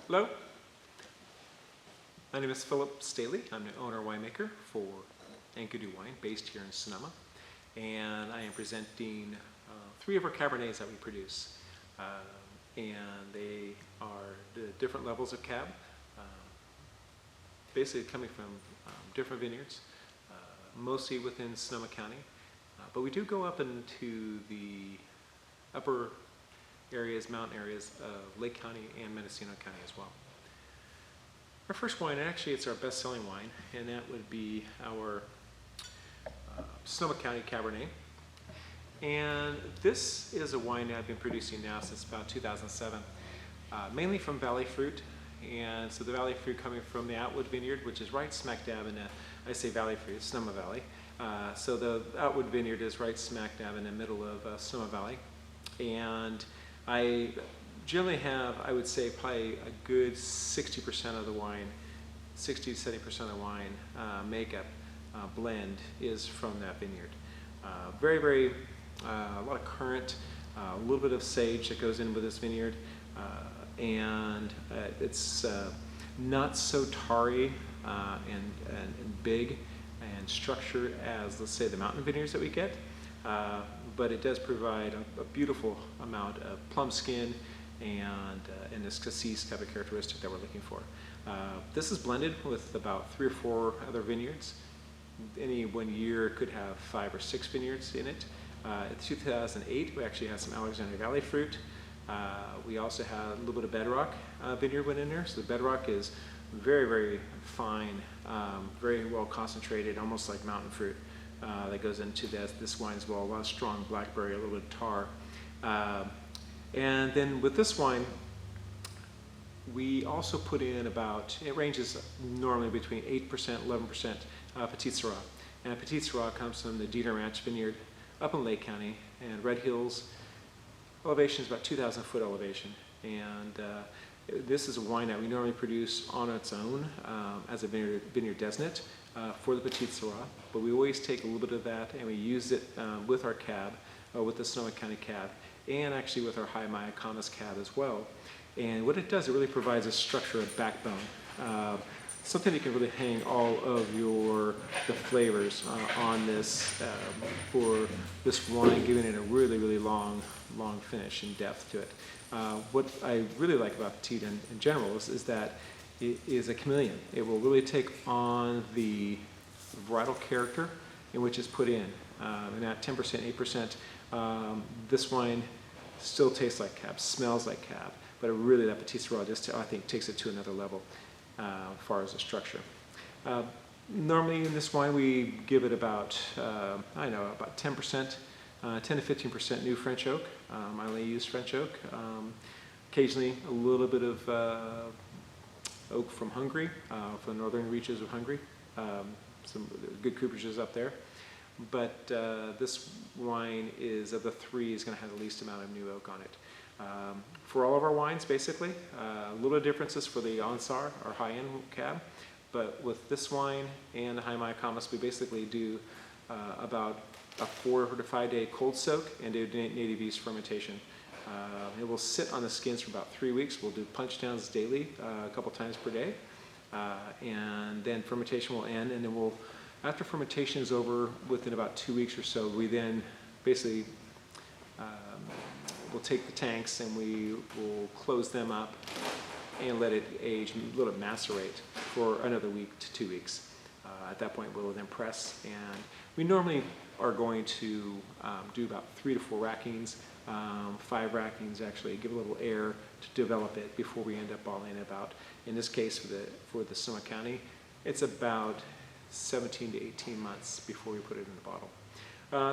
Hello, my name is Philip Staehle. I'm the owner winemaker for Enkidu Wine, based here in Sonoma, and I am presenting three of our Cabernets that we produce, and they are the different levels of Cab, basically coming from different vineyards, mostly within Sonoma County, but we do go up into the upper areas, mountain areas of Lake County and Mendocino County as well. Our first wine, actually it's our best-selling wine, and that would be our Sonoma County Cabernet. And this is a wine that I've been producing now since about 2007, mainly from Valley Fruit. And so the Valley Fruit coming from the Outwood Vineyard, which is right smack dab in I say Valley Fruit, Sonoma Valley. So the Outwood Vineyard is right smack dab in the middle of Sonoma Valley. And I generally have, I would say, probably a good 60% of the wine, 60 to 70% of the wine makeup blend is from that vineyard. A lot of currant, a little bit of sage that goes in with this vineyard, and it's not so tarry and big and structured as, let's say, the mountain vineyards that we get. But it does provide a beautiful amount of plum skin and this cassis type of characteristic that we're looking for. This is blended with about 3 or 4 other vineyards. Any one year could have 5 or 6 vineyards in it. In 2008, we actually had some Alexander Valley fruit. We also had a little bit of Bedrock vineyard went in there. So the Bedrock is very fine, very well concentrated, almost like mountain fruit. That goes into this wine as well. A lot of strong blackberry, a little bit of tar. And then with this wine, we also put in about, it ranges normally between 8%, 11% Petit Syrah. And Petit Syrah comes from the Dina Ranch Vineyard up in Lake County, and Red Hills. Elevation is about 2,000 foot elevation. And this is a wine that we normally produce on its own as a vineyard designate for the Petit Syrah, but we always take a little bit of that and we use it with our Cab, with the Sonoma County Cab, and actually with our high Mayacamas Cab as well. And what it does, it really provides a structure, a backbone, something you can really hang all of the flavors on this for this wine, giving it a really long finish and depth to it. What I really like about Petit in general is that it is a chameleon. It will really take on the varietal character in which it's put in. And at 10%, 8%, this wine still tastes like Cab, smells like Cab, but really that Petit Syrah just, I think, takes it to another level as far as the structure. Normally in this wine we give it about, about 10%, 10 to 15% new French oak. I only use French oak. Occasionally a little bit of oak from Hungary, from the northern reaches of Hungary. Some good cooperages up there. But this wine is, of the 3, is going to have the least amount of new oak on it. For all of our wines, basically, a little differences for the ANSAR, our high-end Cab. But with this wine and the high Mayacamas, we basically do about a 4 to 5 day cold soak and do native yeast fermentation. It will sit on the skins for about 3 weeks. We'll do punch downs daily, a couple times per day. And then fermentation will end, and then after fermentation is over within about 2 weeks or so, we then basically we'll take the tanks and we will close them up and let it age, let it macerate for another week to 2 weeks. At that point, we'll then press, and we normally are going to do about 3 to 4 rackings, 5 rackings actually, give a little air to develop it before we end up bottling it about. In this case, for the Sonoma County, it's about 17 to 18 months before we put it in the bottle.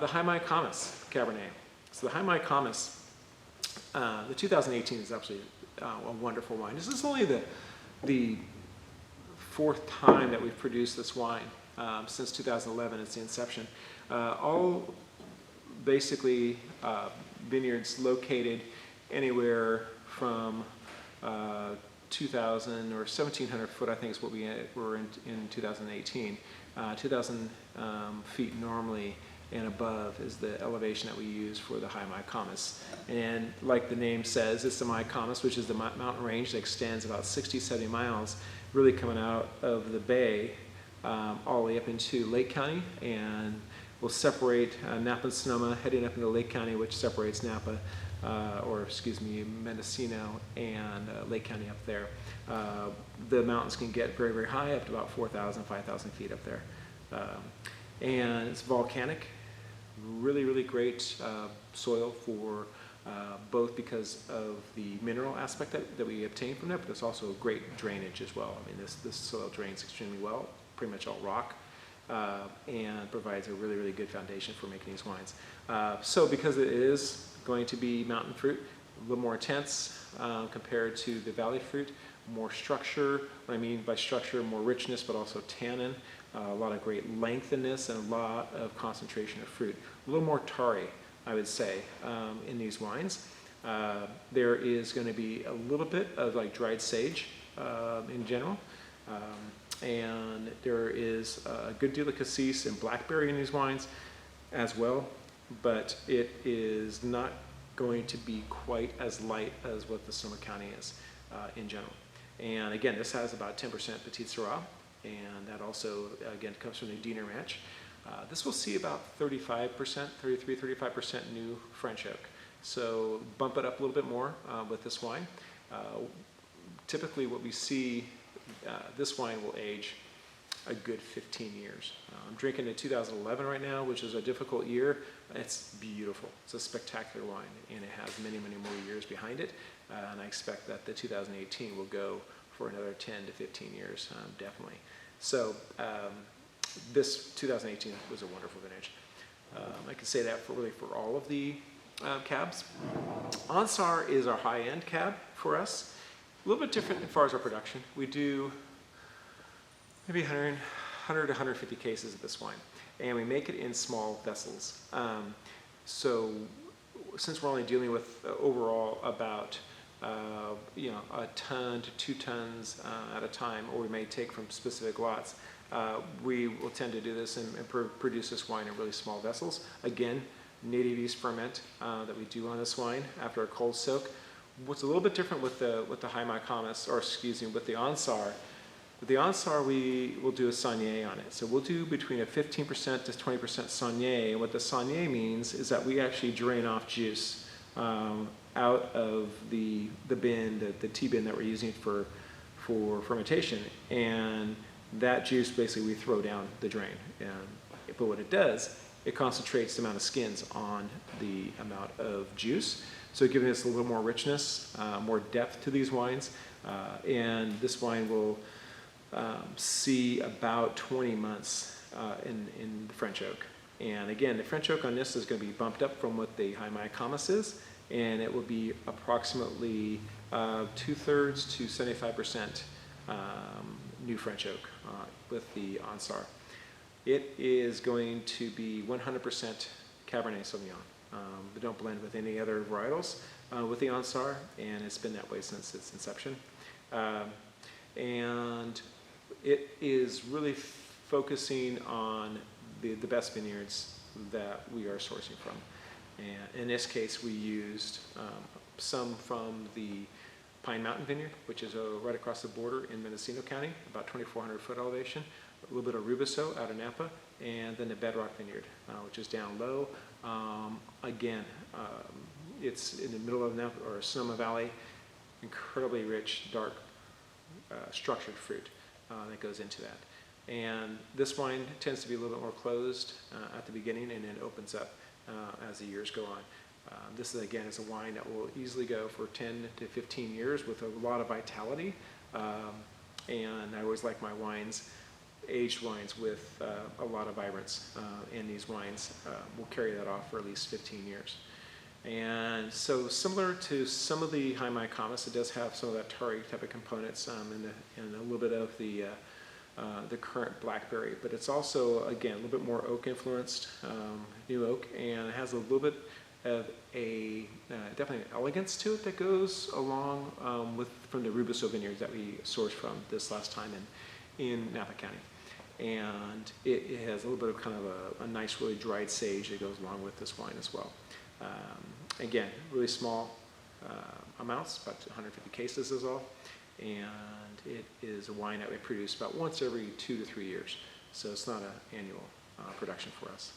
The high Mayacamas Cabernet. So the high Mayacamas, the 2018 is actually a wonderful wine. This is only the 4th time that we've produced this wine since 2011. It's the inception. All basically vineyards located anywhere from 2,000 or 1,700 foot, I think is what we were in 2018. 2,000 feet normally and above is the elevation that we use for the high Mayacamas. And like the name says, it's the Mayacamas, which is the mountain range that extends about 60, 70 miles, really coming out of the bay all the way up into Lake County, and will separate Napa and Sonoma, heading up into Lake County, which separates Napa, Mendocino and Lake County up there. The mountains can get very, very high, up to about 4,000, 5,000 feet up there. And it's volcanic, really, really great soil for both because of the mineral aspect that we obtain from that, but it's also great drainage as well. I mean, this soil drains extremely well, pretty much all rock, and provides a really, really good foundation for making these wines. So because it is going to be mountain fruit, a little more intense compared to the valley fruit, more structure. What I mean by structure, more richness, but also tannin, a lot of great length in this, and a lot of concentration of fruit. A little more tarry, I would say, in these wines. There is going to be a little bit of like dried sage in general. And there is a good deal of cassis and blackberry in these wines as well, but it is not going to be quite as light as what the Sonoma County is in general. And again, this has about 10% Petit Syrah, and that also, again, comes from the Diener Ranch. This will see about 35%, 33, 35% new French oak. So bump it up a little bit more with this wine. Typically what we see, this wine will age a good 15 years. I'm drinking in 2011 right now, which is a difficult year. It's beautiful. It's a spectacular wine, and it has many, many more years behind it. And I expect that the 2018 will go for another 10 to 15 years, definitely. So this 2018 was a wonderful vintage. I can say that for all of the cabs. ANSAR is our high-end cab for us. A little bit different as far as our production. We do maybe 100 to 150 cases of this wine, and we make it in small vessels. So since we're only dealing with overall about a ton to 2 tons at a time, or we may take from specific lots, we will tend to do this and produce this wine in really small vessels. Again, native yeast ferment that we do on this wine after a cold soak. What's a little bit different with the high Mayacamas, or excuse me, with the ANSAR. With the ANSAR, we will do a Saunier on it. So we'll do between a 15% to 20% Saunier. And what the Saunier means is that we actually drain off juice out of the bin, the tea bin that we're using for fermentation. And that juice basically we throw down the drain. But what it does, it concentrates the amount of skins on the amount of juice. So giving us a little more richness, more depth to these wines. And this wine will see about 20 months in the French oak. And again, the French oak on this is going to be bumped up from what the high Mayacamas is, and it will be approximately 2/3 to 75% new French oak with the ANSAR. It is going to be 100% Cabernet Sauvignon. They don't blend with any other varietals with the ANSAR, and it's been that way since its inception. And it is really focusing on the best vineyards that we are sourcing from. And in this case, we used some from the Pine Mountain Vineyard, which is right across the border in Mendocino County, about 2,400 foot elevation, a little bit of Rubiso out of Napa, and then the Bedrock Vineyard, which is down low. Again, it's in the middle of Napa, or Sonoma Valley, incredibly rich, dark, structured fruit that goes into that. And this wine tends to be a little bit more closed at the beginning, and then opens up as the years go on. This is, again, is a wine that will easily go for 10 to 15 years with a lot of vitality. And I always like my wines, aged wines with a lot of vibrance. And these wines will carry that off for at least 15 years. And so similar to some of the high Mayacamas, it does have some of that tarry type of components and a little bit of the current blackberry, but it's also, again, a little bit more oak influenced, new oak, and it has a little bit of definitely an elegance to it that goes along from the Rubiso vineyards that we sourced from this last time in Napa County. and it has a little bit of kind of a nice, really dried sage that goes along with this wine as well. Again, really small amounts, about 150 cases is all, and it is a wine that we produce about once every 2 to 3 years, so it's not an annual production for us.